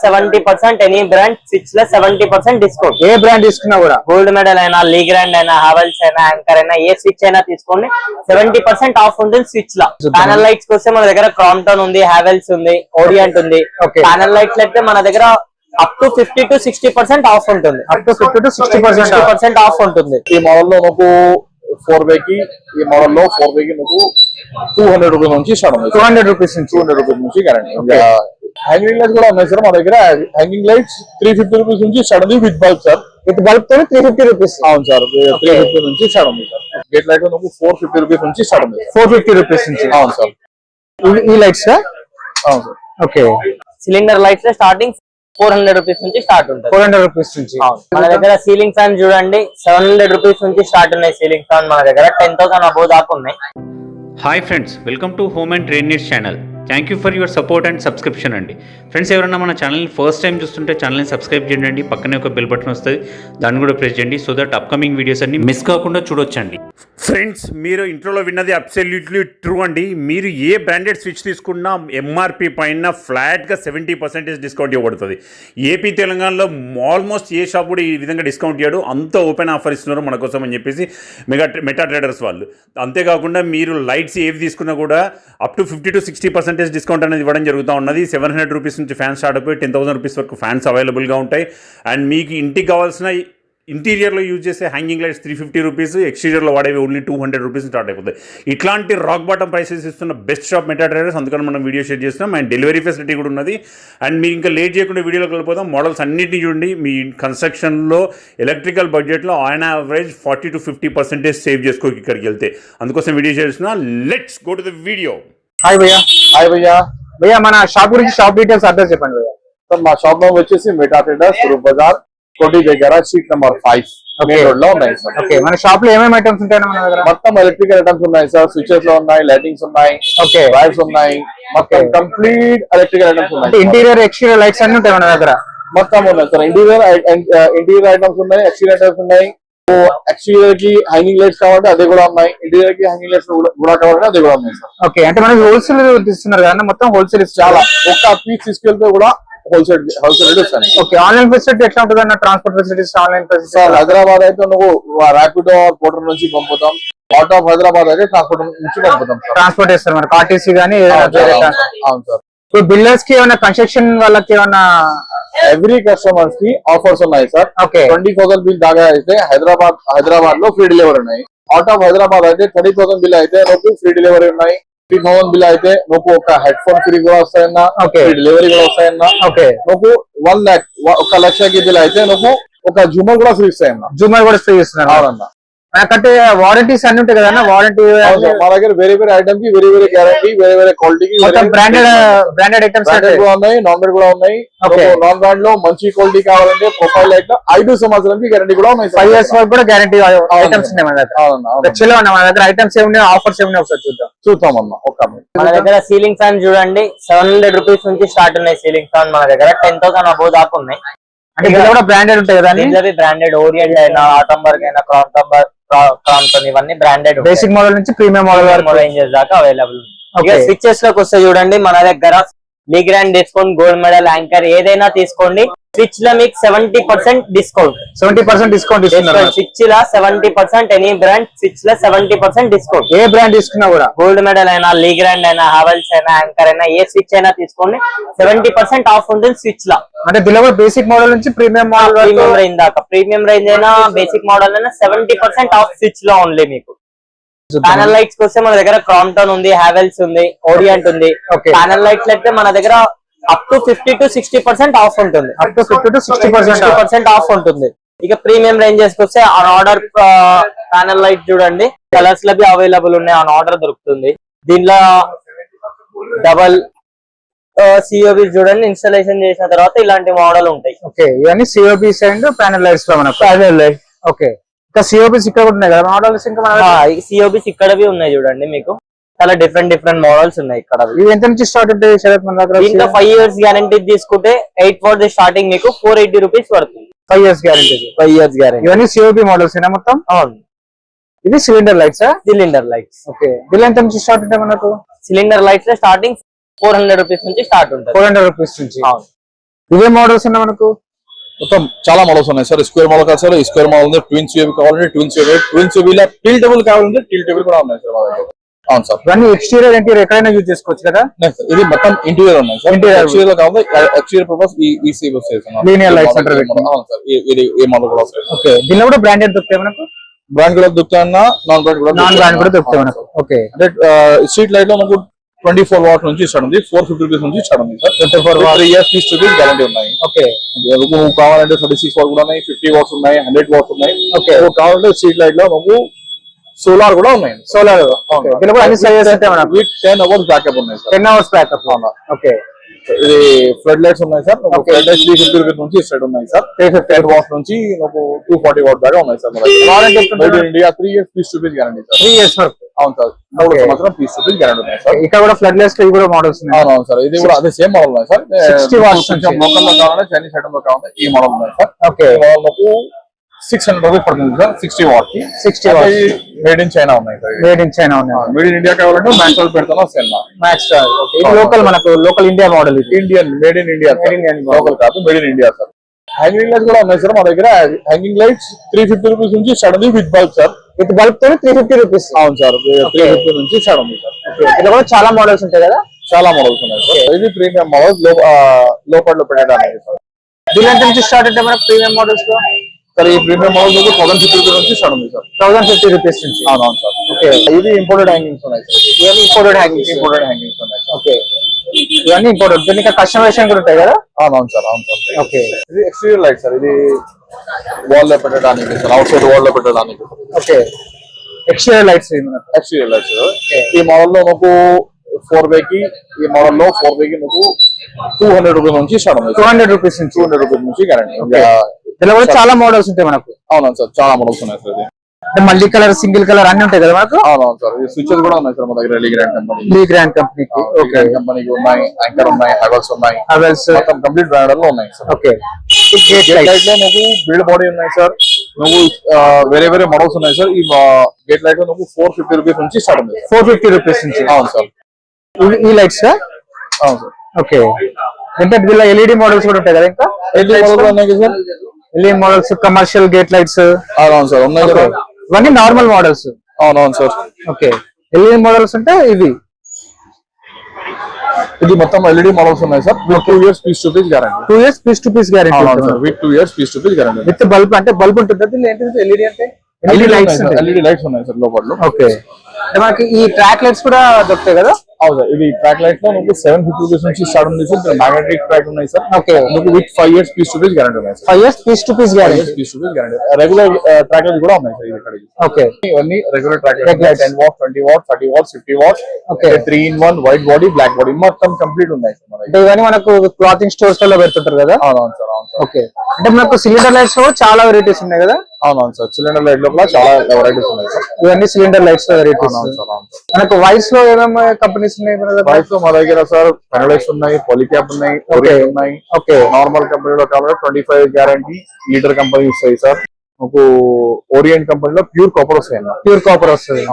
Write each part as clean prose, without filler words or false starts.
70% any brand switch లో 70% discount. ఏ brand తీసుకున్నా కూడా గోల్డ్ మెడల్ అయినా, లీ గ్రాండ్ అయినా, హావెల్స్ అయినా, యాంకర్ అయినా, ఏ స్విచ్ అయినా తీసుకోండి 70% ఆఫ్ ఉంటుంది స్విచ్ లో. ప్యానల్ లైట్స్ వస్తే మన దగ్గర క్రాంప్టన్ ఉంది, హావెల్స్ ఉంది, ఓరియంట్ ఉంది. ప్యానల్ లైట్స్ అయితే మన దగ్గర అప్ టు 50 to 60% ఆఫ్ ఉంటుంది. అప్ టు 50 to 60% ఆఫ్ ఉంటుంది. ఈ మోడల్ లో నాకు 4 కి ఈ మోడల్ లో 4 కి నాకు 200 రూపీస్ నుంచి స్టార్ట్ ఉంది. 200 రూపీస్ నుంచి గ్యారెంటీ. హ్యాంగింగ్ లైట్స్ కూడా ఉన్నాయి సార్ మా దగ్గర. హ్యాంగింగ్ లైట్స్ 350 రూపీస్ నుంచి స్టార్ట్ ఉంది with bulb sir. With bulb తో 350 రూపీస్. అవును సార్, 350 నుంచి స్టార్ట్ ఉంది సార్. గేట్ లైట్ నాకు 450 రూపీస్ నుంచి స్టార్ట్ ఉంది. 450 రూపీస్ నుంచి. అవును సార్. ఈ లైట్స్ సార్. అవును sir. Okay. Cylinder lights starting 400 rupees నుంచి స్టార్ట్ ఉంటుంది. 400 రూపీస్ నుంచి. మన దగ్గర సీలింగ్ ఫ్యాన్ చూడండి 700 రూపీస్ నుంచి స్టార్ట్ ఉన్నాయి. సీలింగ్ ఫ్యాన్ మన దగ్గర 10,000 అబోవ్ దాకా ఉన్నాయి. Hi friends, welcome to home and trade needs channel. Thank you for your support and subscription అండి. ఫ్రెండ్స్, ఎవరైనా మన ఛానల్ని ఫస్ట్ టైం చూస్తుంటే ఛానల్ని సబ్స్క్రైబ్ చేయండి. పక్కనే ఒక బెల్ బటన్ వస్తుంది, దాన్ని కూడా ప్రెస్ చేయండి. సో దట్ అప్కమింగ్ వీడియోస్ అన్ని మిస్ కాకుండా చూడొచ్చండి. ఫ్రెండ్స్, మీరు ఇంట్రోలో విన్నది అబ్సల్యూట్లీ ట్రూ అండి. మీరు ఏ బ్రాండెడ్ స్విచ్ తీసుకున్నా ఎంఆర్పి పైన ఫ్లాట్గా 70% డిస్కౌంట్ ఇవ్వబడుతుంది. ఏపీ తెలంగాణలో ఆల్మోస్ట్ ఏ షాప్ కూడా ఈ విధంగా డిస్కౌంట్ ఇవ్వడు. అంత ఓపెన్ ఆఫర్ ఇస్తున్నారు మన కోసం అని చెప్పేసి మెటా ట్రేడర్స్ వాళ్ళు. అంతేకాకుండా మీరు లైట్స్ ఏవి తీసుకున్నా కూడా అప్ టు 50 to 60% డిస్కౌంట్ అనేది ఇవ్వడం జరుగుతూ ఉన్నది. 700 రూపీస్ నుంచి ఫ్యాన్స్ స్టార్ట్ అయిపోయి 10,000 రూపీస్ వరకు ఫ్యాన్స్ అవైలబుల్గా ఉంటాయి. అండ్ మీకు ఇంటికి కావాల్సిన ఇంటీరియర్లో యూజ్ చేసే హ్యాంగింగ్ లైట్స్ 350 రూపీస్, ఎక్స్టీరియర్లో వాడేవి ఓన్లీ 200 రూపీస్ స్టార్ట్ అయిపోతాయి. ఇట్లాంటి రాక్ బాటమ్ ప్రైసెస్ ఇస్తున్న బెస్ట్ షాప్ మెటా ట్రేడర్స్. అందుకని మనం వీడియో షేర్ చేస్తున్నాం. అండ్ డెలివరీ ఫెసిలిటీ కూడా ఉన్నది. అండ్ మీరు ఇంకా లేట్ చేయకుండా వీడియోలోకి వెళ్ళిపోతాం. మోడల్స్ అన్నింటినీ చూడండి. మీ కన్స్ట్రక్షన్లో ఎలక్ట్రికల్ బడ్జెట్లో ఆన్ యావరేజ్ 40 to 50% సేవ్ చేసుకోకి ఇక్కడికి వెళ్తే. అందుకోసం వీడియో షేర్ చేస్తున్నా. Let's go to the video. Hi భయ్యా. హాయ్ భయ్యా. భయ్యా, మన షాప్ గురించి షాప్ డీటెయిల్స్ అడ్రస్ చెప్పండి భయ్యా. సార్ మా షాప్ లో వచ్చేసి మెటా ట్రేడర్స్ రూప్ బజార్ కోటి దగ్గర స్ట్రీట్ నెంబర్ 5 మెయిన్ రోడ్ లో ఉన్నాయి సార్. ఓకే, మన షాప్ లో ఏమేమి ఐటమ్స్ ఉంటాయి మన దగ్గర? మొత్తం ఎలక్ట్రికల్ ఐటమ్స్ ఉన్నాయి సార్. స్విచెస్ లో ఉన్నాయి, లైటింగ్స్ ఉన్నాయి, ఓకే, వైర్స్ ఉన్నాయి, మొత్తం కంప్లీట్ ఎలక్ట్రికల్ ఐటమ్స్ ఉన్నాయి. ఇంటీరియర్ ఎక్స్టీరియర్ లైట్స్ అన్ని ఉంటాయి మన దగ్గర. మొత్తం ఉన్నాయి సార్. ఇంటీరియర్ ఐటమ్స్ ఉన్నాయి, ఎక్స్టీరియర్ ఐటమ్స్ ఉన్నాయి. ఎక్స్టీరియర్ కి హ్యాంగింగ్ లైట్స్ కావాలంటే అది కూడా ఉన్నాయి. ఇంటీరియర్ కి హ్యాంగింగ్ లైట్స్ కూడా కావాలంటే అది కూడా ఉన్నాయి సార్. ఓకే, అంటే మనకి హోల్సేల్ ఇస్తున్నారు కదా, మొత్తం హోల్సేల్ చాలా. ఒక్క పీస్ తీసుకెళ్తే కూడా హోల్సేల్ రేట్ వస్తాయి. ఓకే, ఆన్లైన్ ఫెసిలిటీ ఎట్లా ఉంటుంది అన్న? Transport facilities online facility. Hyderabad అయితే నువ్వు ర్యాపిడో పోర్టర్ నుంచి పంపుతాం. అవుట్ ఆఫ్ హైదరాబాద్ అయితే ట్రాన్స్పోర్ట్ నుంచి పంపుతాం. ట్రాన్స్పోర్ట్ చేస్తారు మనకి ఆర్టీసీ కానీ. అవును సార్. ఇప్పుడు బిల్డర్స్ కి ఏమైనా కన్స్ట్రక్షన్ వాళ్ళకి ఏమైనా ఎవ్రీ కస్టమర్స్ కి ఆఫర్స్ ఉన్నాయి సార్. ఓకే, 20,000 బిల్ దాకా అయితే హైదరాబాద్ లో ఫ్రీ డెలివరీ ఉన్నాయి. అవుట్ ఆఫ్ హైదరాబాద్ అయితే 30,000 బిల్ అయితే నాకు ఫ్రీ డెలివరీ ఉన్నాయి. 3,000 బిల్ అయితే నువ్వు ఒక హెడ్ ఫోన్ ఫ్రీ కూడా వస్తాయన్నా, ఫ్రీ డెలివరీ కూడా వస్తాయన్నా. ఓకే, నువ్వు 1 lakh 1 లక్షకి బిల్ అయితే నువ్వు ఒక జూమర్ కూడా ఫ్రీ ఇస్తాయన్నా. జూమర్ కూడా ఫ్రీ ఇస్తున్నారు. అవునన్నా. నాకంటే వారంటీస్ అన్ని ఉంటాయి కదా వారంటీ? మా దగ్గర వేరే వేరే ఐటమ్ కి వేరే వేరే గ్యారంటీ, వేరే వేరే క్వాలిటీకి బ్రాండెడ్ ఐటమ్స్ కూడా ఉన్నాయి, నాన్ బ్రాండ్ కూడా ఉన్నాయి. నాన్ బ్రాండ్ లో మంచి క్వాలిటీ కావాలంటే ప్రొఫైల్ లైట్ లో 5 సంవత్సరాలకి గ్యారంటీ కూడా ఉన్నాయి. 5 years వరకు కూడా గ్యారంటీ ఐటమ్స్ ఉన్నాయి మన దగ్గర. మన దగ్గర ఐటమ్స్ ఏమున్నాయి, ఆఫర్స్ ఏమున్నాయి ఒకసారి చూద్దాం అన్న. మన దగ్గర సీలింగ్ ఫ్యాన్ చూడండి 700 రూపీస్ నుంచి స్టార్ట్ ఉన్నాయి. సీలింగ్ ఫ్యాన్ మన దగ్గర 10,000 అబోవ్ దాకా ఉన్నాయి. అంటే ఇది కూడా బ్రాండెడ్ ఉంటాయి కదా? బ్రాండెడ్ ఓరియంట్ అయినా, ఆటంబర్గ్ అయినా, క్రాంప్టన్ ఇవన్నీ బ్రాండెడ్. బేసిక్ మోడల్ నుంచి ప్రీమియం మోడల్ వరకు రేంజెస్ దాకా అవైలబుల్. స్విచెస్ లోకి వస్తే చూడండి మన దగ్గర Legrand discount, gold medal, anchor ఏదైనా తీసుకోండి. స్విచ్ లో మీకు 70% డిస్కౌంట్. 70% డిస్కౌంట్ ఇస్తున్నారు. స్విచ్ లో 70% ఎనీ బ్రాండ్ స్విచ్ లో 70% డిస్కౌంట్. ఏ బ్రాండ్ తీసుకున్నా కూడా గోల్డ్ మెడల్ అయినా, లీ గ్రాండ్ అయినా, హావెల్స్ అయినా, యాంకర్ అయినా, ఏ స్విచ్ అయినా తీసుకోండి 70% ఆఫ్ ఉంటుంది స్విచ్ లో. అంటే దీనిలో బేసిక్ మోడల్ నుంచి ప్రీమియం మోడల్, ప్రీమియం రేంజ్ దాకా. ప్రీమియం రేంజ్ అయినా, బేసిక్ మోడల్ అయినా 70% ఆఫ్ స్విచ్ లో ఓన్లీ. మీకు ప్యానల్ లైట్స్ వస్తే మన దగ్గర క్రాంప్టన్ ఉంది, హావెల్స్ ఉంది, ఓరియంట్ ఉంది. ప్యానల్ లైట్స్ అయితే మన దగ్గర అప్ టు 50 to 60% ఆఫ్ ఉంటుంది. అప్ టు 50 to 60% ఆఫ్ ఉంటుంది. ఇక ప్రీమియం రేంజెస్ వస్తే ఆన్ ఆర్డర్ ప్యానల్ లైట్ చూడండి, కలర్స్ లో అవైలబుల్ ఉన్నాయి. ఆన్ ఆర్డర్ దొరుకుతుంది. దీనిలో డబల్ సిఓబి చూడండి, ఇన్స్టాలేషన్ చేసిన తర్వాత ఇలాంటి మోడల్ ఉంటాయి. ఓకే, ఇవన్నీ సిఓబిస్ అండ్ ప్యానల్ లైట్స్ లో మనకు. Panel light. ఓకే, ఇంకా సిఓబిస్ ఇక్కడ ఉన్నాయి కదా మోడల్స్? ఇంకా సిఓబిస్ ఇక్కడ ఉన్నాయి చూడండి. మీకు చాలా డిఫరెంట్ మోడల్స్ ఉన్నాయి ఇక్కడ. ఇవి ఎంత నుంచి స్టార్ట్ ఉంటాయి? ఇంకా 5 years గ్యారంటీ తీసుకుంటే 8 for the స్టార్టింగ్ మీకు 480 రూపీస్ పడుతుంది. 5 years గ్యారంటీ. 5 years guarantee. ఇవన్నీ సిఓబి మోడల్స్ మొత్తం? అవును. ఇది cylinder lights? Cylinder lights. Okay, bill ఎంత నుంచి స్టార్ట్ ఉంటాయి మనకు? సిలిండర్ లైట్స్ లో స్టార్టింగ్ 400 రూపీస్ నుంచి స్టార్ట్ ఉంటుంది. 400 రూపీస్ నుంచి. అవును. ఇవే మోడల్స్ ఉన్నాయి మనకు. మొత్తం చాలా మోడల్స్ ఉన్నాయి సార్. స్క్వేర్ మోడల్ కాదు సార్, స్క్వేర్ మోడల్ ఉంది. ట్విన్స్ వేవ్ కావాలంటే ట్విన్స్ వేవ్ ఇలా టిల్ టేబుల్ కావాలంటే టిల్ టేబుల్ కూడా ఉన్నాయి సార్ మా దగ్గర. అవును సార్. ఇవన్నీ ఎక్స్టీరియర్ ఇంటీరియర్ ఎక్కడైనా యూజ్ చేసుకోవచ్చు కదా. ఇది మొత్తం ఇంటీరియర్ ఉన్నాయి సార్. Interior. ఎక్స్టీరియర్ కావాలి, ఎక్స్టీరియర్ పర్పస్ ఈ సేవ్ వస్తాయి. Linear lights అంటారు వీటిని. అవును సార్. ఇది ఏ మోడల్ కూడా వస్తాయి. ఓకే, దీనిలో కూడా బ్రాండెడ్ దొరుకుతాయి మనకు. బ్రాండ్ కూడా దొరుకుతాయన్నా, నాన్ బ్రాండ్ కూడా దొరుకుతాయి మనకు. ఓకే, అంటే స్ట్రీట్ లైట్ లో మనకు 24 వాట్ నుంచి స్టార్ట్ ఉంది, 450 రూపీస్ నుంచి స్టార్ట్ ఉంది సార్. 24 వాట్ 3 ఇయర్స్ పీస్ రూపీస్ గ్యారంటీ ఉన్నాయి. ఓకే, నువ్వు కావాలంటే 36 వాట్ కూడా ఉన్నాయి, 50 వాట్స్ ఉన్నాయి, 100 వాట్స్ ఉన్నాయి. ఓకే, నువ్వు కావాలంటే స్ట్రీట్ లైట్ లో నువ్వు సోలార్ కూడా ఉన్నాయి. సోలార్ దీనిలో కూడా అన్ని సైజెస్ ఉంటాయి మనకు. 10 అవర్స్ బ్యాకప్ ఉన్నాయి సార్. 10 hours బ్యాకప్. ఓకే, ఇది ఫ్లడ్ లైట్స్ ఉన్నాయి సార్. ఫ్లడ్ లైట్స్ 350 రూపీస్ నుంచి స్టార్ట్ ఉన్నాయి సార్. 350 వాట్స్ నుంచి నాకు 240 వాట్ దాకా ఉన్నాయి sir. Made in India 3 years పీస్ రూపీస్ గ్యారంటీ సార్. 3 ఇయర్స్ వరకు. అవును సార్, 3 సంవత్సరం పీస్ రూపీస్ గ్యారంటీ ఉన్నాయి సార్. ఇక్కడ కూడా ఫ్లడ్ లైట్స్ ఇవి కూడా మోడల్స్ ఉన్నాయి. అవును సార్, ఇది కూడా అదే సేమ్ మోడల్ ఉన్నాయి సార్. 60 వాట్స్ కొంచెం లోకల్ లో కావాలంటే చైనీస్ ఐటమ్ లో కావాలంటే ఈ మోడల్ ఉన్నాయి సార్. ఓకే, నాకు 600 రూపీస్ పడుతుంది సార్ 60 వాట్ కి. 60 వాట్ మేడ్ ఇన్ చైనా ఉన్నాయి సార్. మేడ్ ఇన్ చైనా ఉన్నాయి. మేడ్ ఇన్ ఇండియా కావాలంటే మ్యాక్స్ పెడతాను సేమ్ మ్యాక్స్. ఓకే, ఇది లోకల్ మనకు లోకల్ ఇండియా మోడల్. ఇది Indian made in India, local కాదు, made in India sir. Hanging lights కూడా ఉన్నాయి సార్ మా దగ్గర. హ్యాంగింగ్ లైట్స్ 350 రూపీస్ నుంచి స్టార్ట్ ఉంది with bulb sir. With bulb తో 350 రూపీస్. అవును సార్, 350 నుంచి స్టార్ట్ ఉంది సార్. ఇలా కూడా చాలా మోడల్స్ ఉంటాయి కదా. చాలా మోడల్స్ ఉన్నాయి సార్. ఇది ప్రీమియం మోడల్ లోపల పెట్టడానికి సార్. దీని ఎంత నుంచి స్టార్ట్ అంటే మనకు ప్రీమియం మోడల్స్ లో సార్ ఈ ప్రీమియం మోడల్ 1050 రూపీస్ నుంచి స్టార్ట్ ఉంది సార్. 1050 రూపీస్ నుంచి. అవునవును సార్. ఓకే, ఇది ఇంపోర్టెడ్ హ్యాంగింగ్స్ ఉన్నాయి సార్. ఇవన్నీ ఇంపోర్టెడ్ హ్యాంగింగ్స్. ఇంపోర్టెడ్ హ్యాంగింగ్స్ ఉన్నాయి సార్. ఓకే, ఇవన్నీ ఇంపోర్టెడ్. దీనికి కస్టమైజేషన్ కూడా ఉంటాయి కదా. అవునవును సార్. అవును సార్. ఓకే, ఇది ఎక్స్టీరియర్ లైట్ సార్. ఇది వాల్ లో పెట్టడానికి సార్, అవుట్ సైడ్ వాల్ లో పెట్టడానికి. Okay, exterior lights. Exterior lights ఈ మోడల్ లో నాకు 4 కి, ఈ మోడల్ లో 4 కి నాకు 200 రూపీస్ నుంచి స్టార్ట్ ఉంది. 200 రూపీస్ నుంచి. 200 రూపీస్ నుంచి గ్యారంటీ. దీనిలో కూడా చాలా మోడల్స్ ఉంటాయి మనకు. అవునవును సార్, చాలా మోడల్స్ ఉన్నాయి సార్. అంటే మల్టీ కలర్, సింగిల్ కలర్ అన్ని ఉంటాయి కదా మనకు. అవునవును సార్. ఈ స్విచెస్ కూడా ఉన్నాయి సార్ మా దగ్గర. లీ గ్రాండ్ కంపెనీ, లీ గ్రాండ్ కంపెనీకి. ఓకే, కంపెనీకి ఉన్నాయి. యాంకర్ ఉన్నాయి, హెవెల్స్ ఉన్నాయి, హెవెల్స్ మొత్తం కంప్లీట్ బ్రాండ్ లో ఉన్నాయి సార్. ఓకే, గేట్ లైట్ లో నువ్వు బిల్డ్ బాడీ ఉన్నాయి సార్. నువ్వు వేరే వేరే మోడల్స్ ఉన్నాయి సార్. ఈ గేట్ లైట్ లో నువ్వు 450 రూపీస్ నుంచి స్టార్ట్ ఉంది. 450 రూపీస్ నుంచి. అవును సార్. ఈ లైట్స్. అవును సార్. ఓకే, అంటే దీనిలో ఎల్ఈడి మోడల్స్ కూడా ఉంటాయి కదా. ఇంకా ఉన్నాయి sir. LED models, commercial gate lights. అవునవును సార్, ఉన్నాయి సార్. ఇవన్నీ నార్మల్ మోడల్స్. అవునవును సార్. ఓకే, ఎల్ఈడి మోడల్స్ అంటే ఇవి. ఇది మొత్తం ఎల్ఈడి మోడల్స్ ఉన్నాయి sir. With 2 years piece to piece guarantee. 2 years piece to piece guarantee. అవును sir, with 2 years piece to piece guarantee. With bulb. అంటే బల్బ్ ఉంటుంది. దీనిలో ఏంటి ఎల్ఈడి అంటే ఎల్ఈడి లైట్స్. ఎల్ఈడి లైట్స్ ఉన్నాయి సార్ లోపల. ఓకే, అంటే మనకి ఈ ట్రాక్ లైట్స్ కూడా దొరుకుతాయి కదా. అవును సార్. ఇది ట్రాక్ లైట్ లో మీకు 750 రూపీస్ నుంచి స్టార్ట్ ఉంది సార్. మ్యాగ్నెటిక్ ట్రాక్ ఉన్నాయి సార్. ఓకే, మీకు with 5 years piece to piece guarantee ఉన్నాయి sir. 5 years piece to piece guarantee. Piece to piece guarantee. Regular track lights కూడా ఉన్నాయి సార్ ఇక్కడ. ఓకే, ఇవన్నీ regular track lights. 10 watt, 20 watt, 30 watt, 50 watt. Okay, 3 in 1 white body, black body మొత్తం complete ఉన్నాయి sir. అంటే ఇవన్నీ మనకు క్లాతింగ్ స్టోర్స్ లో పెడుతుంటారు కదా. అవునవును సార్. అవును సార్. ఓకే, అంటే మనకు సిలిండర్ లైట్స్ లో చాలా వెరైటీస్ ఉన్నాయి కదా. అవునవును సార్. సిలిండర్ లైట్ లో కూడా చాలా వెరైటీస్ ఉన్నాయి సార్. ఇవన్నీ సిలిండర్ లైట్స్ లో వెరైటీస్. అవును సార్. అవును సార్. మనకు వైర్స్ లో ఏమేమి కంపెనీస్ ఉన్నాయి మన దగ్గర? వైర్స్ లో మా దగ్గర సార్ పెనలైట్స్ ఉన్నాయి, పాలిక్యాప్ ఉన్నాయి, ఓరియన్ ఉన్నాయి. ఓకే, నార్మల్ కంపెనీలో కావాలి 25 గ్యారంటీ. లీటర్ కంపెనీ వస్తాయి సార్. మీకు ఓరియంట్ కంపెనీలో ప్యూర్ కాపర్ వస్తాయి. ప్యూర్ కాపర్ వస్తుంది.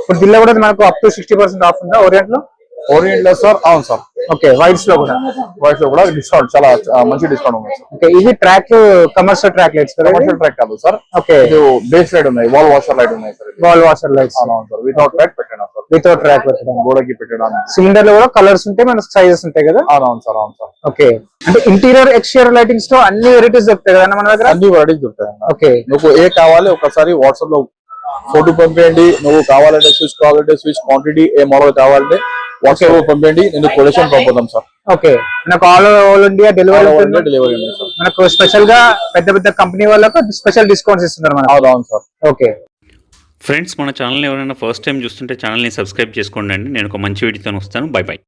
ఇప్పుడు దీనిలో కూడా మనకు అప్ టు 60% ఆఫ్ ఉందా ఓరియంట్ లో? ఓరియంట్ లో సార్. అవును సార్. ఓకే, వైట్స్ లో కూడా. వైట్స్ లో కూడా డిస్కౌంట్, చాలా మంచి డిస్కౌంట్ ఉంది సార్. ఓకే, ఇది ట్రాక్ కమర్షియల్ ట్రాక్ లైట్స్ కదా. కమర్షియల్ ట్రాక్ కాదు సార్. ఓకే, ఇది బేస్ లైట్ ఉన్నాయి, వాల్ వాషర్ లైట్ ఉన్నాయి సార్. Wall washer lights. అవును సార్. వితౌట్ ట్రాక్ పెట్టడం సార్. వితౌట్ ట్రాక్ పెట్టడం, గోడకి పెట్టడానికి. సిలిండర్ లో కూడా కలర్స్ ఉంటాయి, మనకు సైజెస్ ఉంటాయి కదా. అవును సార్. అవును సార్. ఓకే, అంటే ఇంటీరియర్ ఎక్స్టీరియర్ లైటింగ్స్ లో అన్ని వెరైటీస్ దొరుకుతాయి కదా మన దగ్గర. అన్ని వెరైటీస్ దొరుకుతాయి. ఓకే, నువ్వు ఏ కావాలి ఒకసారి వాట్సాప్ లో ఫోటో పంపేయండి. నువ్వు కావాలంటే స్విచ్ క్వాంటిటీ, ఏ మోడల్ కావాలంటే వాట్సాప్ లో పంపేయండి. నేను కొటేషన్ పంపుతాం సార్. ఓకే, మనకు ఆల్ ఇండియా డెలివరీ డెలివరీ ఉంది సార్. మనకు స్పెషల్ గా పెద్ద పెద్ద కంపెనీ వాళ్ళకు స్పెషల్ డిస్కౌంట్స్ ఇస్తున్నారు మనకు. అవును సార్. ఓకే ఫ్రెండ్స్, మన ఛానల్ ఎవరైనా ఫస్ట్ టైం చూస్తుంటే ఛానల్ని సబ్స్క్రైబ్ చేసుకోండి అండి. నేను ఒక మంచి వీడియోతో వస్తాను. By by.